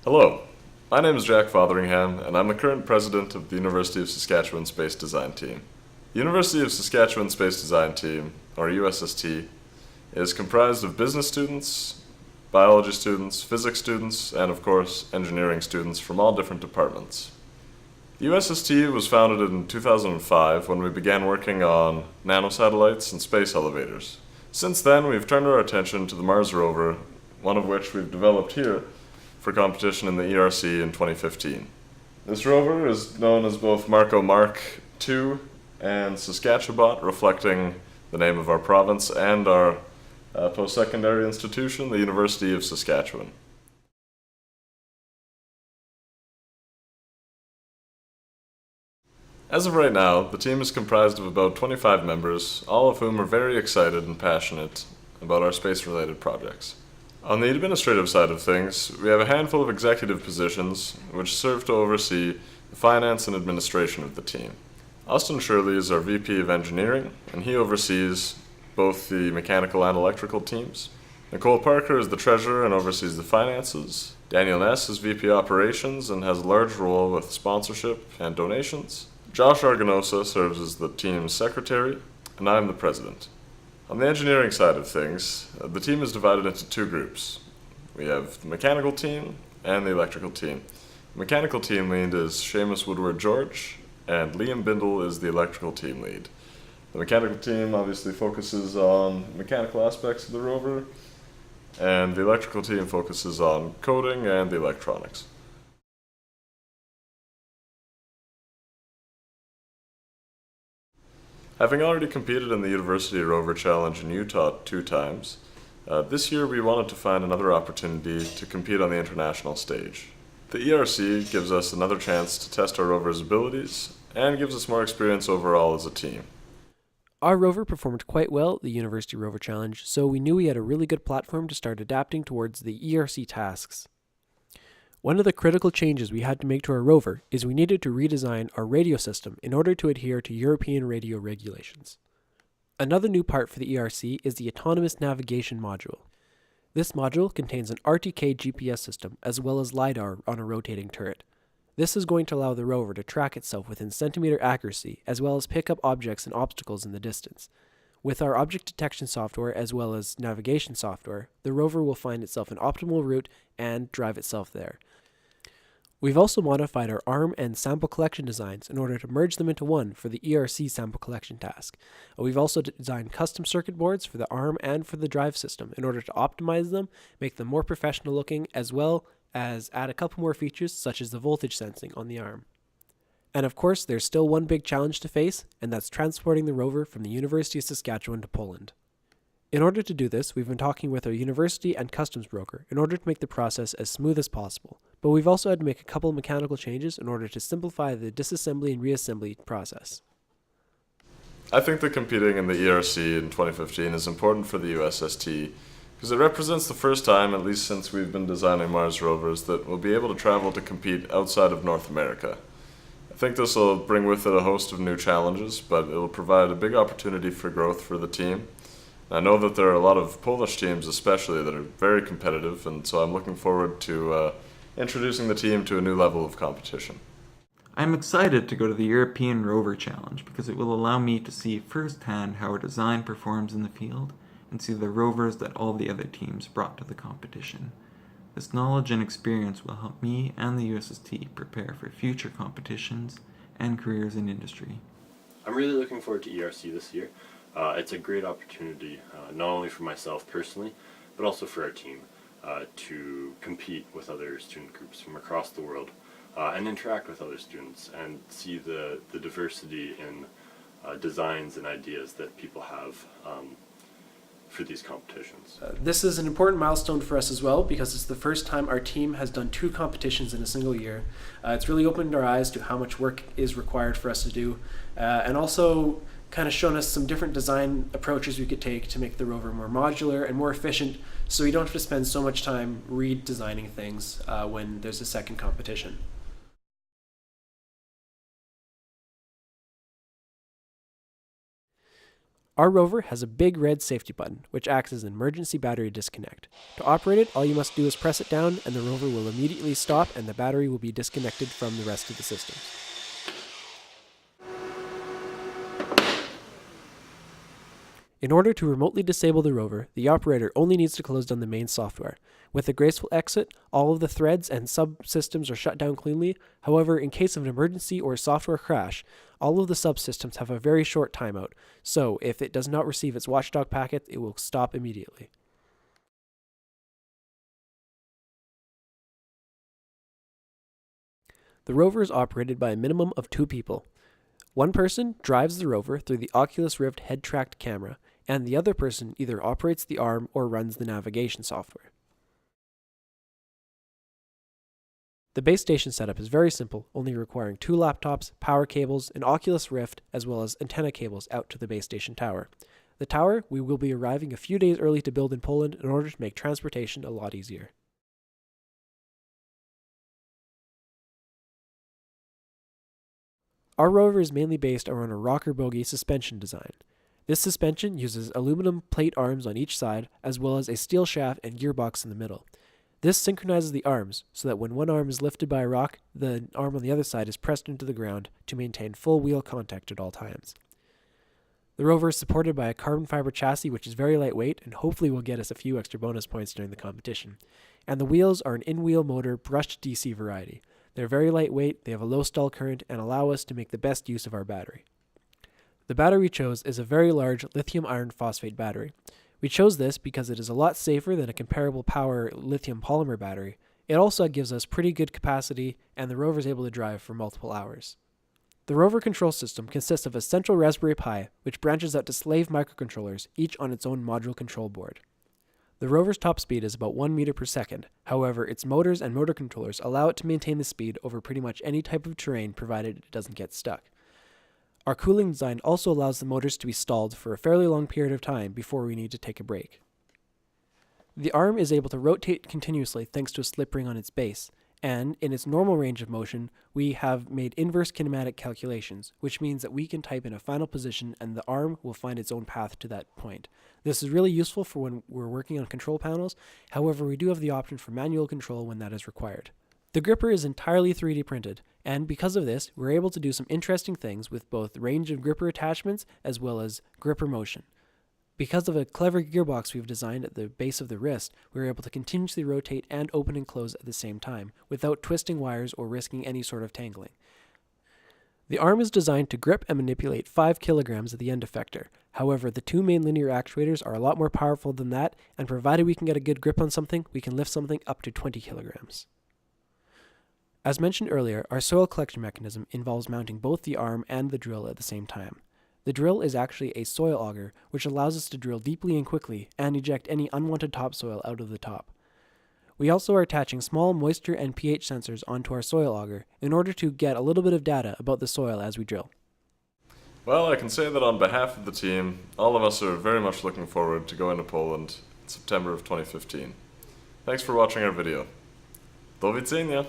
Hello, my name is Jack Fotheringham, and I'm the current president of the University of Saskatchewan Space Design Team. The University of Saskatchewan Space Design Team, or USST, is comprised of business students, biology students, physics students, and of course, engineering students from all different departments. The USST was founded in 2005 when we began working on nanosatellites and space elevators. Since then, we've turned our attention to the Mars rover, one of which we've developed here for competition in the ERC in 2015. This rover is known as both Marco Mark II and Saskatchewan, reflecting the name of our province and our post-secondary institution, the University of Saskatchewan. As of right now, the team is comprised of about 25 members, all of whom are very excited and passionate about our space-related projects. On the administrative side of things, we have a handful of executive positions which serve to oversee the finance and administration of the team. Austin Shirley is our VP of Engineering, and he oversees both the mechanical and electrical teams. Nicole Parker is the treasurer and oversees the finances. Daniel Ness is VP Operations and has a large role with sponsorship and donations. Josh Arganosa serves as the team's secretary, and I'm the president. On the engineering side of things, the team is divided into two groups. We have the mechanical team and the electrical team. The mechanical team lead is Seamus Woodward-George, and Liam Bindle is the electrical team lead. The mechanical team obviously focuses on mechanical aspects of the rover, and the electrical team focuses on coding and the electronics. Having already competed in the University Rover Challenge in Utah 2 times, this year we wanted to find another opportunity to compete on the international stage. The ERC gives us another chance to test our rover's abilities and gives us more experience overall as a team. Our rover performed quite well at the University Rover Challenge, so we knew we had a really good platform to start adapting towards the ERC tasks. One of the critical changes we had to make to our rover is we needed to redesign our radio system in order to adhere to European radio regulations. Another new part for the ERC is the Autonomous Navigation Module. This module contains an RTK GPS system as well as LiDAR on a rotating turret. This is going to allow the rover to track itself within centimeter accuracy as well as pick up objects and obstacles in the distance. With our object detection software as well as navigation software, the rover will find itself an optimal route and drive itself there. We've also modified our ARM and sample collection designs in order to merge them into one for the ERC sample collection task. We've also designed custom circuit boards for the ARM and for the drive system in order to optimize them, make them more professional looking, as well as add a couple more features such as the voltage sensing on the ARM. And of course, there's still one big challenge to face, and that's transporting the rover from the University of Saskatchewan to Poland. In order to do this, we've been talking with our university and customs broker in order to make the process as smooth as possible, but we've also had to make a couple mechanical changes in order to simplify the disassembly and reassembly process. I think that competing in the ERC in 2015 is important for the USST because it represents the first time, at least since we've been designing Mars rovers, that we'll be able to travel to compete outside of North America. I think this will bring with it a host of new challenges, but it will provide a big opportunity for growth for the team. I know that there are a lot of Polish teams especially that are very competitive, and so I'm looking forward to introducing the team to a new level of competition. I'm excited to go to the European Rover Challenge because it will allow me to see firsthand how our design performs in the field and see the rovers that all the other teams brought to the competition. This knowledge and experience will help me and the USST prepare for future competitions and careers in industry. I'm really looking forward to ERC this year. It's a great opportunity, not only for myself personally, but also for our team to compete with other student groups from across the world and interact with other students and see the diversity in designs and ideas that people have for these competitions. This is an important milestone for us as well because it's the first time our team has done 2 competitions in a single year. It's really opened our eyes to how much work is required for us to do and also kind of shown us some different design approaches we could take to make the rover more modular and more efficient so we don't have to spend so much time redesigning things when there's a second competition. Our rover has a big red safety button, which acts as an emergency battery disconnect. To operate it, all you must do is press it down and the rover will immediately stop and the battery will be disconnected from the rest of the systems. In order to remotely disable the rover, the operator only needs to close down the main software. With a graceful exit, all of the threads and subsystems are shut down cleanly. However, in case of an emergency or software crash, all of the subsystems have a very short timeout, so if it does not receive its watchdog packet, it will stop immediately. The rover is operated by a minimum of 2 people. One person drives the rover through the Oculus Rift head-tracked camera, and the other person either operates the arm or runs the navigation software. The base station setup is very simple, only requiring 2 laptops, power cables, an Oculus Rift, as well as antenna cables out to the base station tower. The tower, we will be arriving a few days early to build in Poland in order to make transportation a lot easier. Our rover is mainly based around a rocker bogie suspension design. This suspension uses aluminum plate arms on each side, as well as a steel shaft and gearbox in the middle. This synchronizes the arms, so that when one arm is lifted by a rock, the arm on the other side is pressed into the ground to maintain full wheel contact at all times. The rover is supported by a carbon fiber chassis which is very lightweight and hopefully will get us a few extra bonus points during the competition. And the wheels are an in-wheel motor brushed DC variety. They're very lightweight, they have a low stall current, and allow us to make the best use of our battery. The battery we chose is a very large lithium iron phosphate battery. We chose this because it is a lot safer than a comparable power lithium polymer battery. It also gives us pretty good capacity, and the rover is able to drive for multiple hours. The rover control system consists of a central Raspberry Pi, which branches out to slave microcontrollers, each on its own module control board. The rover's top speed is about 1 meter per second. However, its motors and motor controllers allow it to maintain the speed over pretty much any type of terrain provided it doesn't get stuck. Our cooling design also allows the motors to be stalled for a fairly long period of time before we need to take a break. The arm is able to rotate continuously thanks to a slip ring on its base, and in its normal range of motion, we have made inverse kinematic calculations, which means that we can type in a final position and the arm will find its own path to that point. This is really useful for when we're working on control panels, however we do have the option for manual control when that is required. The gripper is entirely 3D printed, and because of this, we're able to do some interesting things with both range of gripper attachments as well as gripper motion. Because of a clever gearbox we've designed at the base of the wrist, we're able to continuously rotate and open and close at the same time, without twisting wires or risking any sort of tangling. The arm is designed to grip and manipulate 5 kilograms at the end effector. However, the 2 main linear actuators are a lot more powerful than that, and provided we can get a good grip on something, we can lift something up to 20 kilograms. As mentioned earlier, our soil collection mechanism involves mounting both the arm and the drill at the same time. The drill is actually a soil auger, which allows us to drill deeply and quickly and eject any unwanted topsoil out of the top. We also are attaching small moisture and pH sensors onto our soil auger in order to get a little bit of data about the soil as we drill. Well, I can say that on behalf of the team, all of us are very much looking forward to going to Poland in September of 2015. Thanks for watching our video. Do widzenia!